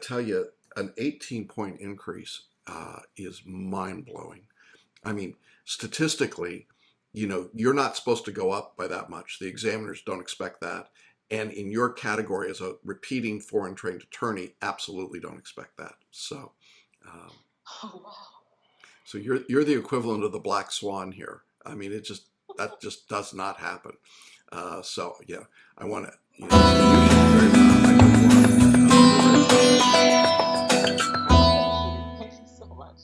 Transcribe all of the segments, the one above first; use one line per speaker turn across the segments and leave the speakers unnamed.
tell you, an 18-point increase is mind-blowing. I mean, statistically, you're not supposed to go up by that much. The examiners don't expect that. And in your category as a repeating foreign trained attorney, absolutely don't expect that. Um,
Oh, wow.
so you're the equivalent of the black swan here. I mean, that just does not happen. So yeah, I want to, you should be very proud. I know you are. We're very proud.
Thank you so much.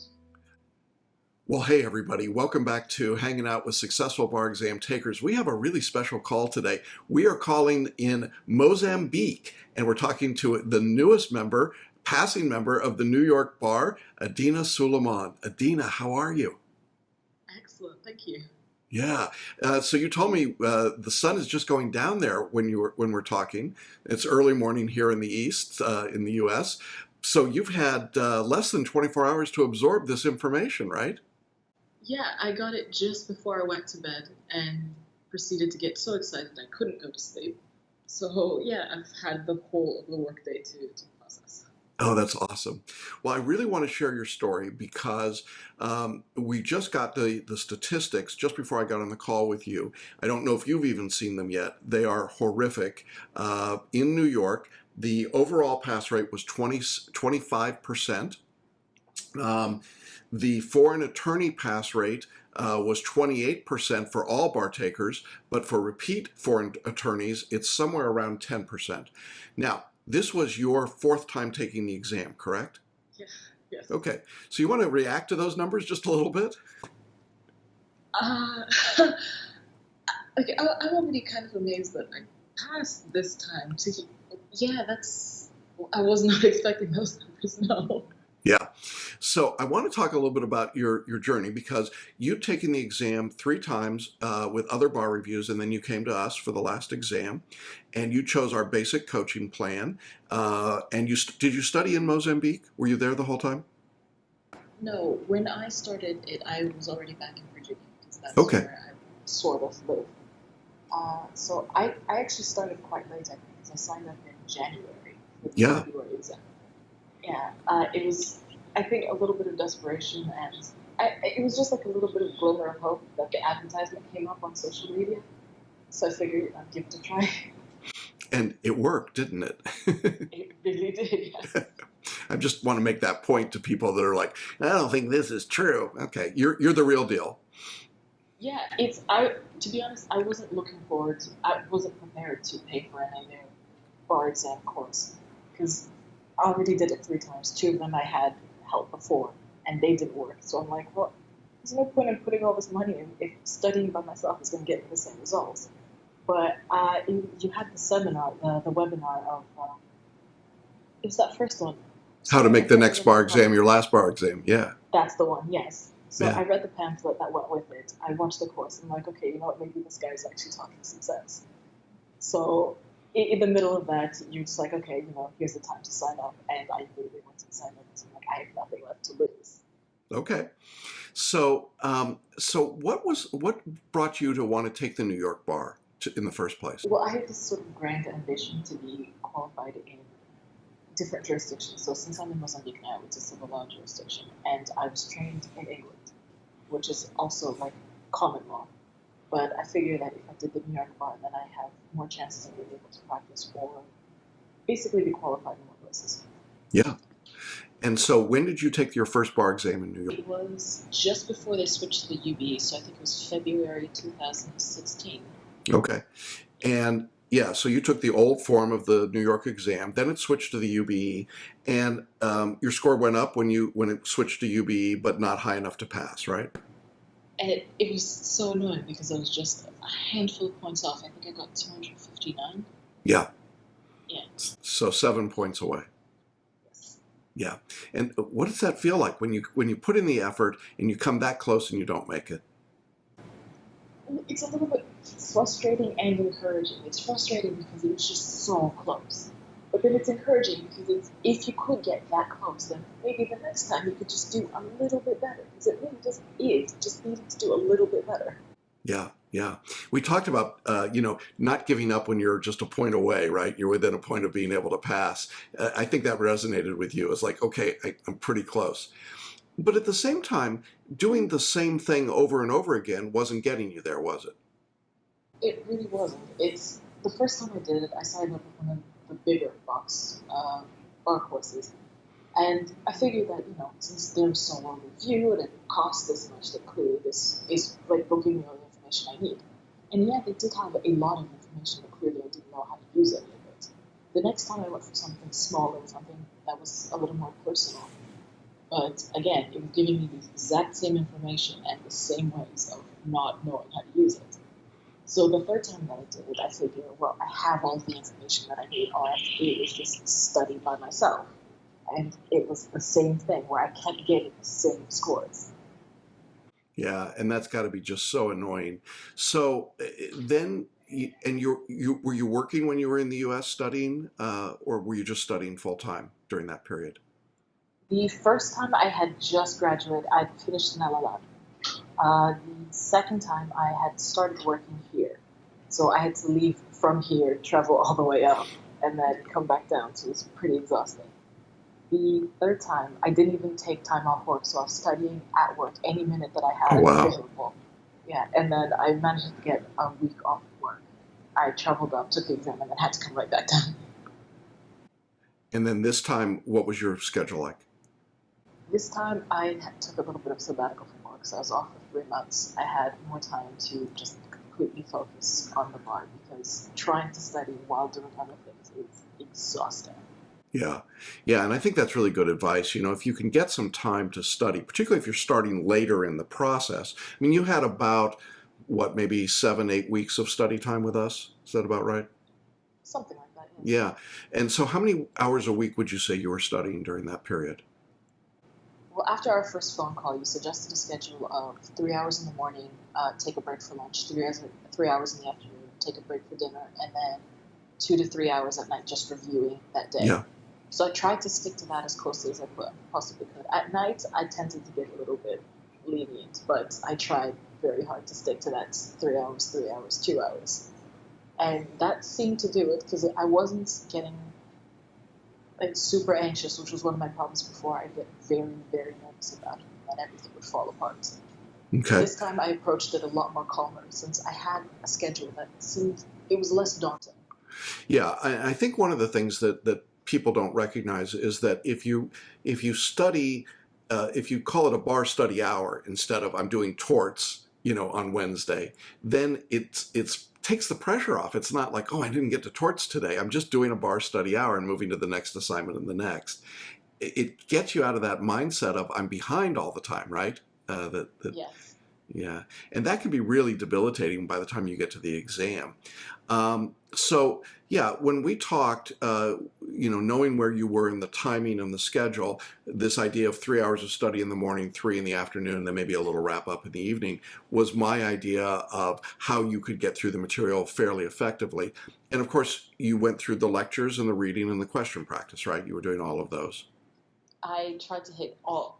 Well, hey, everybody. Welcome back to Hanging Out with Successful Bar Exam Takers. We have a really special call today. We are calling in Mozambique, and we're talking to the newest member, passing member of the New York Bar, Adina Sulemane. Adina, how are you?
Excellent. Thank you.
Yeah. So you told me the sun is just going down there when we're talking. It's early morning here in the East, in the U.S. So you've had less than 24 hours to absorb this information, right?
Yeah, I got it just before I went to bed and proceeded to get so excited I couldn't go to sleep. So, yeah, I've had the whole of the workday to process.
Oh, that's awesome. Well, I really want to share your story because we just got the statistics just before I got on the call with you. I don't know if you've even seen them yet. They are horrific. In New York, the overall pass rate was 25%. The foreign attorney pass rate was 28% for all bar takers, but for repeat foreign attorneys, it's somewhere around 10%. Now, this was your fourth time taking the exam, correct?
Yeah, yes.
Okay, so you want to react to those numbers just a little bit?
Uh, okay, I'm already kind of amazed that I passed this time. Yeah, I was not expecting those numbers, no.
Yeah. So I want to talk a little bit about your journey because you've taken the exam three times with other bar reviews, and then you came to us for the last exam, and you chose our basic coaching plan. And did you study in Mozambique? Were you there the whole time?
No, when I started it, I was already back in Virginia because that's
Okay.
where I sort of live. So I actually started quite late, I think, because I signed up in January for the
Yeah.
February exam. Yeah, it was, I think, a little bit of desperation, and it was just like a little bit of glimmer of hope that the advertisement came up on social media. So I figured I'd give it a try.
And it worked, didn't it?
It really did, yes.
I just want to make that point to people that are like, I don't think this is true. Okay, you're the real deal.
Yeah, to be honest, I wasn't prepared to pay for any new bar exam course because I already did it three times. Two of them I had held before, and they didn't work. So I'm like, well, there's no point in putting all this money in if studying by myself is going to get me the same results. But you had the seminar, the webinar of, it was that first one.
How to
Sorry, I
make the
can't
next
remember
bar
the
exam
title.
your last bar exam. Yeah.
That's the one, yes. So
Yeah.
I read the pamphlet that went with it. I watched the course. I'm like, okay, you know what? Maybe this guy's actually talking some sense. So in the middle of that, you're just like, okay, here's the time to sign up. And I immediately went to sign up. So I'm like, I have nothing left to lose.
Okay. So what brought you to want to take the New York bar in the first place?
Well, I have this sort of grand ambition to be qualified in different jurisdictions. So since I'm in Mozambique now, it's a civil law jurisdiction, and I was trained in England, which is also like common law. But I figured that if I did the New York bar, then I have more chances of being able to practice or basically be qualified in more places.
Yeah. And so when did you take your first bar exam in New York?
It was just before they switched to the UB, so I think it was February 2016.
Okay. And yeah, so you took the old form of the New York exam, then it switched to the UBE, and your score went up when it switched to UBE, but not high enough to pass, right?
And it was so annoying because I was just a handful of points off. I think I got 259.
Yeah.
Yeah.
So 7 points away.
Yes.
Yeah. And what does that feel like when you put in the effort and you come that close and you don't make it?
It's a little bit frustrating and encouraging. It's frustrating because it was just so close. But then it's encouraging because if you could get that close, then maybe the next time you could just do a little bit better. Because it really just needed to do a little bit better.
Yeah. Yeah. We talked about, not giving up when you're just a point away, right? You're within a point of being able to pass. I think that resonated with you. It's like, okay, I'm pretty close. But at the same time, doing the same thing over and over again wasn't getting you there, was it?
It really wasn't. It's the first time I did it. I signed up with one of the bigger bar courses, and I figured that since they're so well reviewed and cost this much, that clearly this is like they'll give me all the information I need. And yeah, they did have a lot of information, but clearly I didn't know how to use any of it. The next time I went for something smaller, something that was a little more personal. But again, it was giving me the exact same information and the same ways of not knowing how to use it. So the third time that I did it, I figured, well, I have all the information that I need. All I have to do is just study by myself. And it was the same thing where I kept getting the same scores.
Yeah, and that's got to be just so annoying. So then, and you were you working when you were in the U.S. studying, or were you just studying full time during that period?
The first time I had just graduated, I'd finished an LLM. The second time I had started working here. So I had to leave from here, travel all the way up, and then come back down. So it was pretty exhausting. The third time, I didn't even take time off work, so I was studying at work any minute that I
Oh
had
wow!
available. Yeah, and then I managed to get a week off of work. I traveled up, took the exam, and then had to come right back down.
And then this time, what was your schedule like?
This time, took a little bit of sabbatical from work, so I was off for 3 months. I had more time to just completely focus on the bar because trying to study while doing other things is exhausting.
Yeah, yeah, and I think that's really good advice. If you can get some time to study, particularly if you're starting later in the process. I mean, you had about what, maybe 7, 8 weeks of study time with us. Is that about right?
Something like that, yes.
Yeah. And so, how many hours a week would you say you were studying during that period?
Well, after our first phone call, you suggested a schedule of 3 hours in the morning, take a break for lunch, 3 hours in the afternoon, take a break for dinner, and then 2 to 3 hours at night just reviewing that day.
Yeah.
So I tried to stick to that as closely as I possibly could. At night, I tended to get a little bit lenient, but I tried very hard to stick to that 3 hours, 3 hours, 2 hours. And that seemed to do it because I wasn't getting like super anxious, which was one of my problems before. I get very, very nervous about it, and everything would fall apart.
Okay.
This time I approached it a lot more calmer since I had a schedule that seemed it was less daunting.
Yeah, I think one of the things that people don't recognize is that if you study, if you call it a bar study hour instead of I'm doing torts, on Wednesday, then it's takes the pressure off. It's not like, oh, I didn't get to torts today. I'm just doing a bar study hour and moving to the next assignment and the next. It gets you out of that mindset of I'm behind all the time, right? That
Yes.
Yeah, and that can be really debilitating by the time you get to the exam. So, yeah, when we talked, knowing where you were in the timing and the schedule, this idea of 3 hours of study in the morning, three in the afternoon, and then maybe a little wrap up in the evening was my idea of how you could get through the material fairly effectively. And of course, you went through the lectures and the reading and the question practice, right? You were doing all of those.
I tried to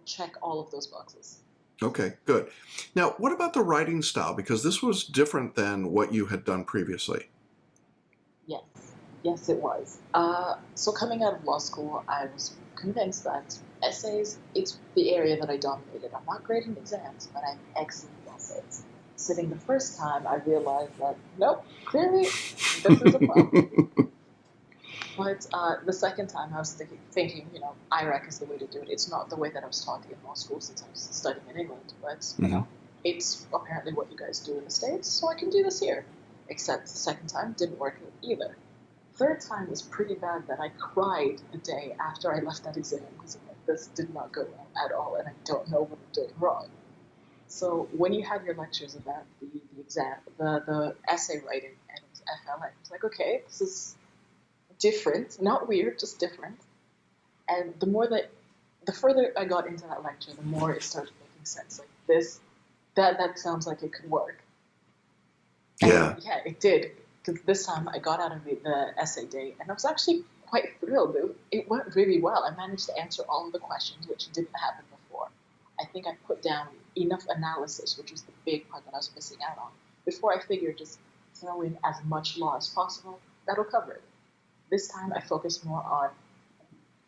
check all of those boxes.
Okay, good. Now, what about the writing style? Because this was different than what you had done previously.
Yes, yes, it was. So coming out of law school, I was convinced that essays, it's the area that I dominated. I'm not great in exams, but I'm excellent in essays. Sitting the first time, I realized that, nope, clearly this is a problem. But the second time, I was thinking, IRAC is the way to do it. It's not the way that I was taught in law school since I was studying in England, but,
Hmm.
it's apparently what you guys do in the States, so I can do this here. Except the second time didn't work either. Third time was pretty bad that I cried the day after I left that exam because I'm like, this did not go well at all, and I don't know what I'm doing wrong. So when you had your lectures about the exam, the essay writing, and it was FLA, I was like, okay, this is different, not weird, just different. And the further I got into that lecture, the more it started making sense. Like this, that sounds like it could work. And
Yeah,
yeah, it did. Because this time I got out of the essay day, and I was actually quite thrilled. It went really well. I managed to answer all of the questions, which didn't happen before. I think I put down enough analysis, which was the big part that I was missing out on. before I figured just throw in as much law as possible, that'll cover it. This time I focused more on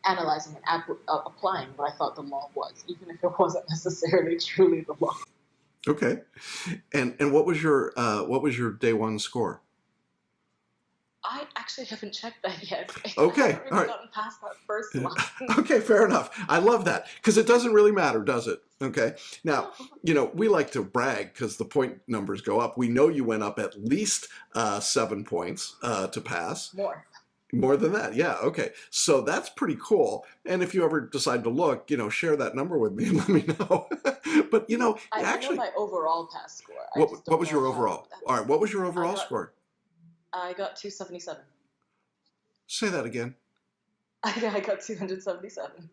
analyzing and applying what I thought the law was, even if it wasn't necessarily truly the law.
Okay. And what was your day one score?
I actually haven't checked that yet. I
Okay.
haven't
All
really
right.
gotten past that first one.
Okay, fair enough. I love that because it doesn't really matter, does it? Okay. Now, we like to brag because the point numbers go up. We know you went up at least 7 points to pass. More than that, yeah. Okay, so that's pretty cool. And if you ever decide to look, share that number with me and let me know. But
I
actually,
know my overall pass score.
what was your overall? All right, what was your overall score?
I got 277.
Say that again.
I got 277.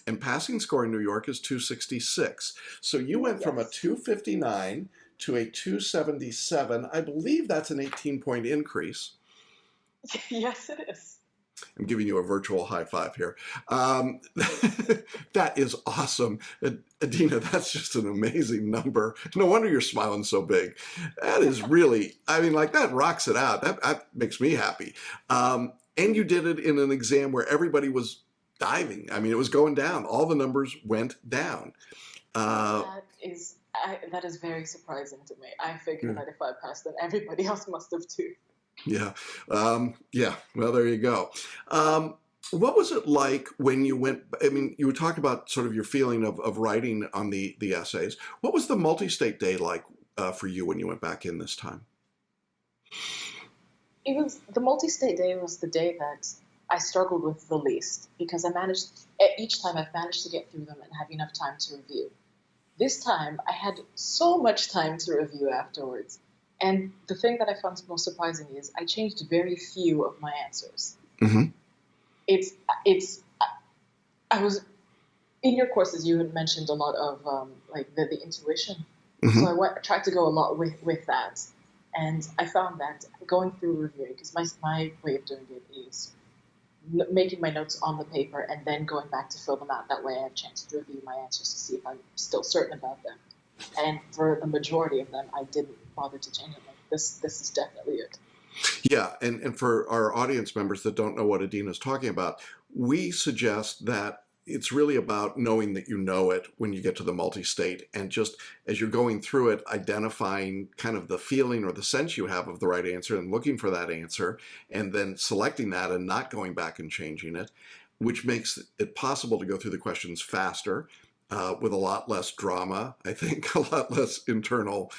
And passing score in New York is 266. So you went from a 259 to a 277. I believe that's an 18-point increase.
Yes, it is.
I'm giving you a virtual high five here. That is awesome. Adina, that's just an amazing number. No wonder you're smiling so big. That is really, that rocks it out. That makes me happy. And you did it in an exam where everybody was diving. It was going down. All the numbers went down.
That is very surprising to me. I figured that if I passed, then everybody else must have too.
Yeah. Well, there you go. What was it like when you went? You were talking about sort of your feeling of writing on the essays. What was the multi-state day like for you when you went back in this time?
The multi-state day was the day that I struggled with the least because each time I've managed to get through them and have enough time to review. This time I had so much time to review afterwards. And the thing that I found most surprising is I changed very few of my answers.
Mm-hmm.
I was, in your courses, you had mentioned a lot of the intuition.
Mm-hmm.
So I tried to go a lot with that. And I found that going through reviewing, because my way of doing it is making my notes on the paper and then going back to fill them out. That way I have a chance to review my answers to see if I'm still certain about them. And for the majority of them, I didn't bother to change them. This is definitely it.
Yeah, and for our audience members that don't know what Adina's talking about, we suggest that it's really about knowing that you know it when you get to the multi-state, and just as you're going through it, identifying kind of the feeling or the sense you have of the right answer and looking for that answer, and then selecting that and not going back and changing it, which makes it possible to go through the questions faster, with a lot less drama, I think, a lot less internal,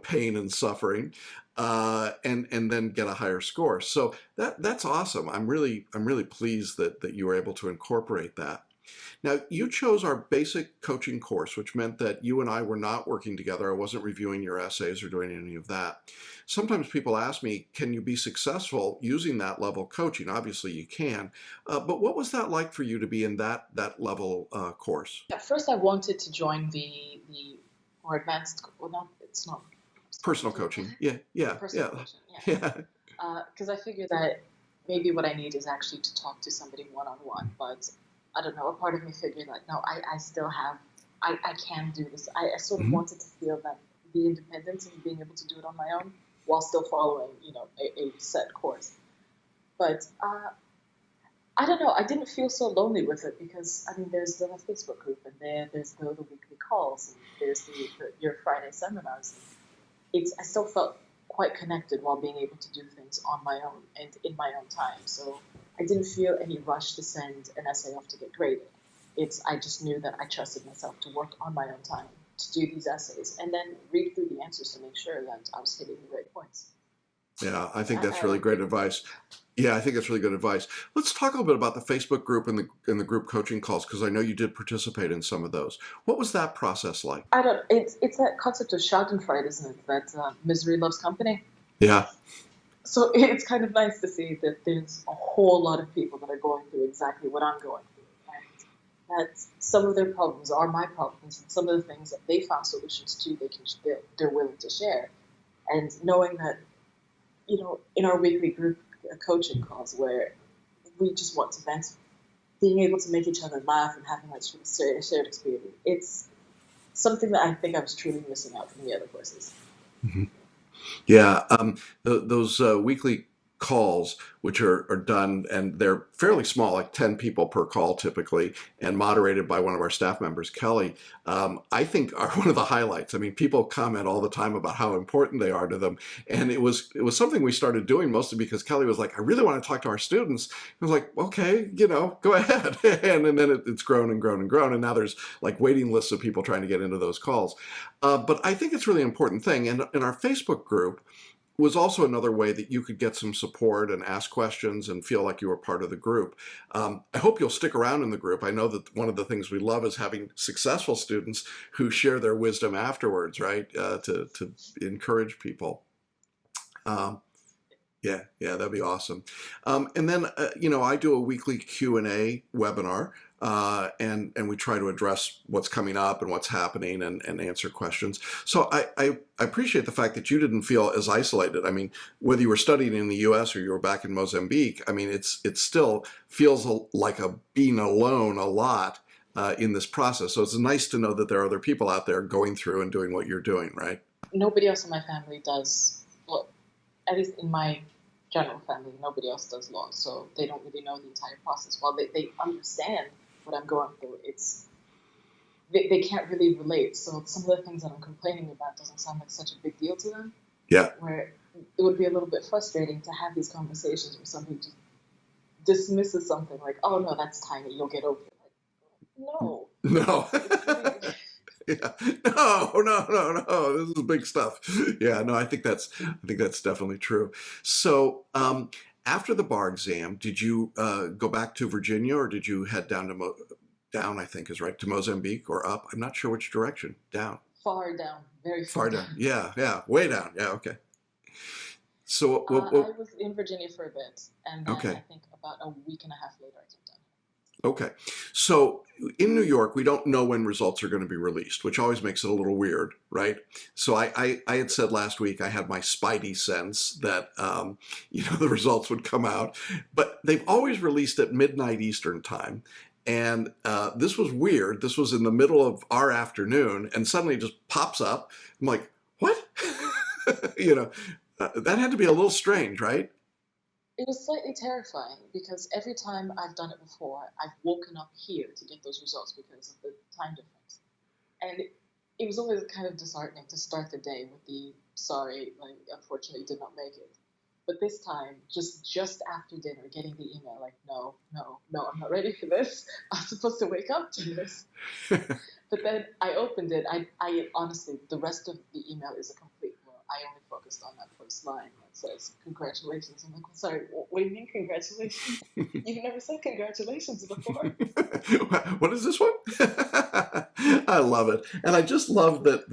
pain and suffering, and then get a higher score. So that's awesome. I'm really pleased that you were able to incorporate that. Now, you chose our basic coaching course, which meant that you and I were not working together. I wasn't reviewing your essays or doing any of that. Sometimes people ask me, can you be successful using that level coaching? Obviously you can, but what was that like for you to be in that level course?
At first I wanted to join the more advanced, it's not
personal coaching. Yeah.
Personal coaching, yeah. Because I figured that maybe what I need is actually to talk to somebody one-on-one, but I don't know, a part of me figured that, no, I still have, I can do this. I sort of wanted to feel that the independence and being able to do it on my own while still following, a set course. But I don't know, I didn't feel so lonely with it because, there's the Facebook group and there's the weekly calls and there's your Friday seminars. I still felt quite connected while being able to do things on my own and in my own time. So I didn't feel any rush to send an essay off to get graded. I just knew that I trusted myself to work on my own time to do these essays and then read through the answers to make sure that I was hitting the right points.
Yeah, I think that's really great advice. Yeah, I think that's really good advice. Let's talk a little bit about the Facebook group and the group coaching calls, because I know you did participate in some of those. What was that process like?
It's that concept of Schadenfreude, isn't it? That misery loves company.
Yeah.
So it's kind of nice to see that there's a whole lot of people that are going through exactly what I'm going through, and that some of their problems are my problems, and some of the things that they found solutions to, they're willing to share, and knowing that, in our weekly group coaching calls where we just want to vent, being able to make each other laugh and having that sort of shared experience, it's something that I think I was truly missing out from the other courses.
Mhm. Yeah, those weekly calls, which are done, and they're fairly small, like 10 people per call typically, and moderated by one of our staff members, Kelly, I think are one of the highlights. I mean, people comment all the time about how important they are to them, and it was something we started doing mostly because Kelly was like, I really want to talk to our students. I was like, okay, go ahead, and then it's grown and grown and grown, and now there's like waiting lists of people trying to get into those calls. But I think it's a really important thing. And in our Facebook group was also another way that you could get some support and ask questions and feel like you were part of the group. I hope you'll stick around in the group. I know that one of the things we love is having successful students who share their wisdom afterwards, right? To encourage people. Um, yeah, yeah, that'd be awesome. And then, I do a weekly Q&A webinar, and we try to address what's coming up and what's happening and answer questions. So I appreciate the fact that you didn't feel as isolated. I mean, whether you were studying in the U.S. or you were back in Mozambique, I mean, it still feels like being alone a lot in this process. So it's nice to know that there are other people out there going through and doing what you're doing, right?
Nobody else in my family does, well, at least in my general family, nobody else does law, so they don't really know the entire process. While they understand what I'm going through, they can't really relate. So some of the things that I'm complaining about doesn't sound like such a big deal to them.
Yeah.
Where it would be a little bit frustrating to have these conversations where somebody just dismisses something like, "Oh no, that's tiny. You'll get over it." Like, no,
No.
it's really
Yeah. No, no, no, no. This is big stuff. Yeah, no, I think that's definitely true. So, after the bar exam, did you go back to Virginia, or did you head down down? I think is right, to Mozambique, or up. I'm not sure which direction. Down,
far down, very far
far down.
down.
Yeah, yeah, way down. Yeah, okay. So,
I was in Virginia for a bit, and then I
okay.
think about a week and a half later I came down.
Okay. So in New York, we don't know when results are going to be released, which always makes it a little weird, right? So I had said last week I had my spidey sense that, the results would come out, but they've always released at midnight Eastern time. And this was weird. This was in the middle of our afternoon, and suddenly it just pops up. I'm like, what? you know, that had to be a little strange, right?
It was slightly terrifying because every time I've done it before, I've woken up here to get those results because of the time difference. And it was always kind of disheartening to start the day with the sorry, like unfortunately did not make it. But this time, just after dinner, getting the email like, no, no, no, I'm not ready for this. I'm supposed to wake up to this. But then I opened it. I honestly, the rest of the email is a complete blur. I only focused on that first line that says, congratulations. I'm like, well, sorry, what do you mean congratulations? You've never said congratulations before.
What is this one? I love it, and I just love that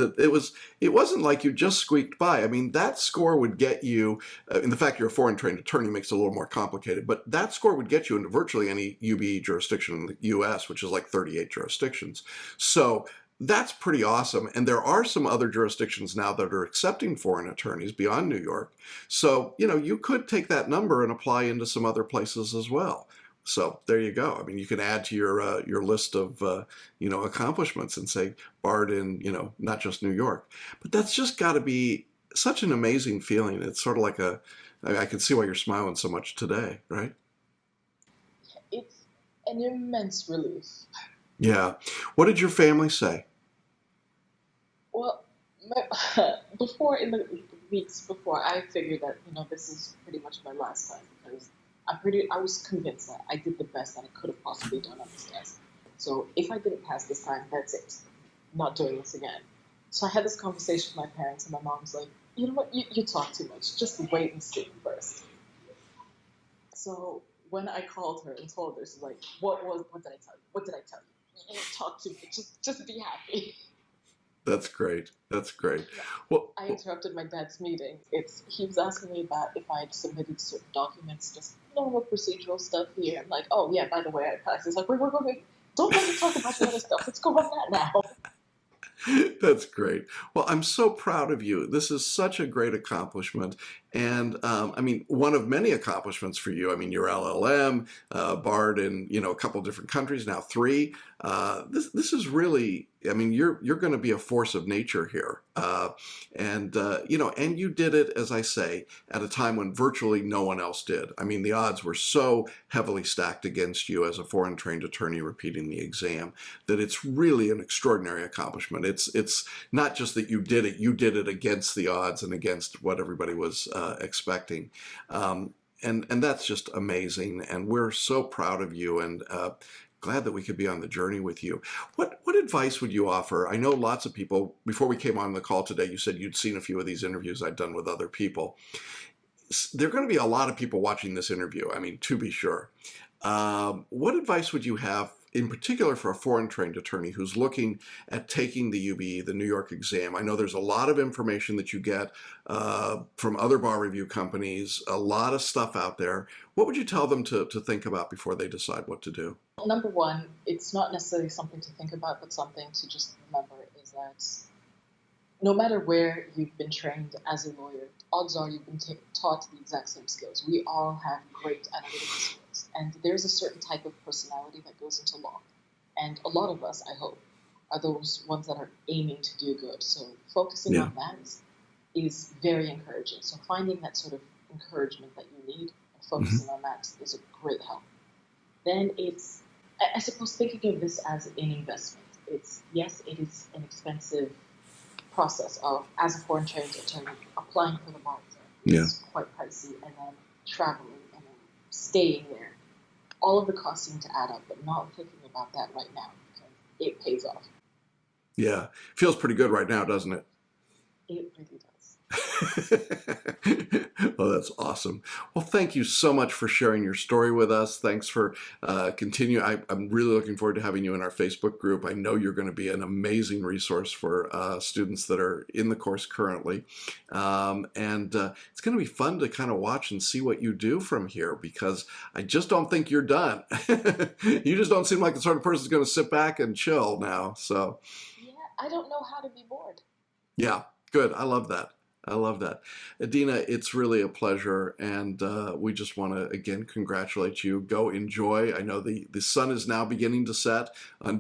it wasn't like you just squeaked by. I mean, that score would get you. And the fact you're a foreign trained attorney makes it a little more complicated, but that score would get you into virtually any UBE jurisdiction in the U.S., which is like 38 jurisdictions. So that's pretty awesome. And there are some other jurisdictions now that are accepting foreign attorneys beyond New York. So, you could take that number and apply into some other places as well. So there you go. I mean, you can add to your list of accomplishments and say barred in not just New York, but that's just got to be such an amazing feeling. It's sort of like I can see why you're smiling so much today, right?
It's an immense relief.
Yeah. What did your family say?
Well, before in the weeks before, I figured that this is pretty much my last time because I was convinced that I did the best that I could have possibly done on this test. So if I didn't pass this time, that's it. Not doing this again. So I had this conversation with my parents, and my mom's like, you know what, you talk too much. Just wait and see first. So when I called her and told her, she's like, what did I tell you? What did I tell you? You didn't talk too much. Just be happy.
That's great. That's great.
Yeah.
Well,
I interrupted my dad's meeting. He was asking me about if I had submitted certain documents, just normal procedural stuff here. I'm like, oh yeah, by the way, I passed. He's like, wait. Don't let me talk about the other stuff. Let's go on that now.
that's great. Well, I'm so proud of you. This is such a great accomplishment. And I mean, one of many accomplishments for you. I mean, your LLM, barred in a couple different countries, now three. This is really. I mean, you're going to be a force of nature here, and you did it, as I say, at a time when virtually no one else did. I mean, the odds were so heavily stacked against you as a foreign trained attorney repeating the exam that it's really an extraordinary accomplishment. It's not just that you did it against the odds and against what everybody was expecting. And that's just amazing. And we're so proud of you, and glad that we could be on the journey with you. What advice would you offer? I know lots of people, before we came on the call today, you said you'd seen a few of these interviews I'd done with other people. There are going to be a lot of people watching this interview, I mean, to be sure. What advice would you have, in particular for a foreign trained attorney who's looking at taking the UBE, the New York exam? I know there's a lot of information that you get from other bar review companies, a lot of stuff out there. What would you tell them to think about before they decide what to do?
Well, number one, it's not necessarily something to think about, but something to just remember is that no matter where you've been trained as a lawyer, odds are you've been taught the exact same skills. We all have great analytical skills, and there's a certain type of personality that goes into law. And a lot of us, I hope, are those ones that are aiming to do good. So focusing on that is very encouraging. So finding that sort of encouragement that you need and focusing on that is a great help. Then it's, I suppose, thinking of this as an investment. Yes, it is an expensive process of, as a foreign trained attorney, applying for the bar exam. It's quite pricey, and then traveling and then staying there. All of the costs seem to add up, but not thinking about that right now because it pays off.
Yeah, feels pretty good right now, doesn't it?
It really does.
Well, that's awesome. Well, thank you so much for sharing your story with us. Thanks for continuing. I'm really looking forward to having you in our Facebook group. I know you're going to be an amazing resource for students that are in the course currently. And it's going to be fun to kind of watch and see what you do from here, because I just don't think you're done. You just don't seem like the sort of person who's going to sit back and chill now. So,
yeah, I don't know how to be bored.
Yeah, good. I love that. I love that. Adina, it's really a pleasure, and we just want to, again, congratulate you. Go enjoy. I know the sun is now beginning to set on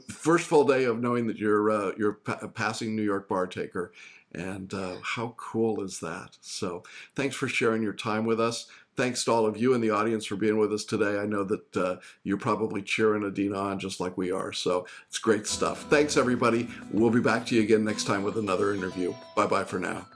first full day of knowing that you're passing New York bar taker, and how cool is that? So thanks for sharing your time with us. Thanks to all of you in the audience for being with us today. I know that you're probably cheering Adina on just like we are, so it's great stuff. Thanks, everybody. We'll be back to you again next time with another interview. Bye-bye for now.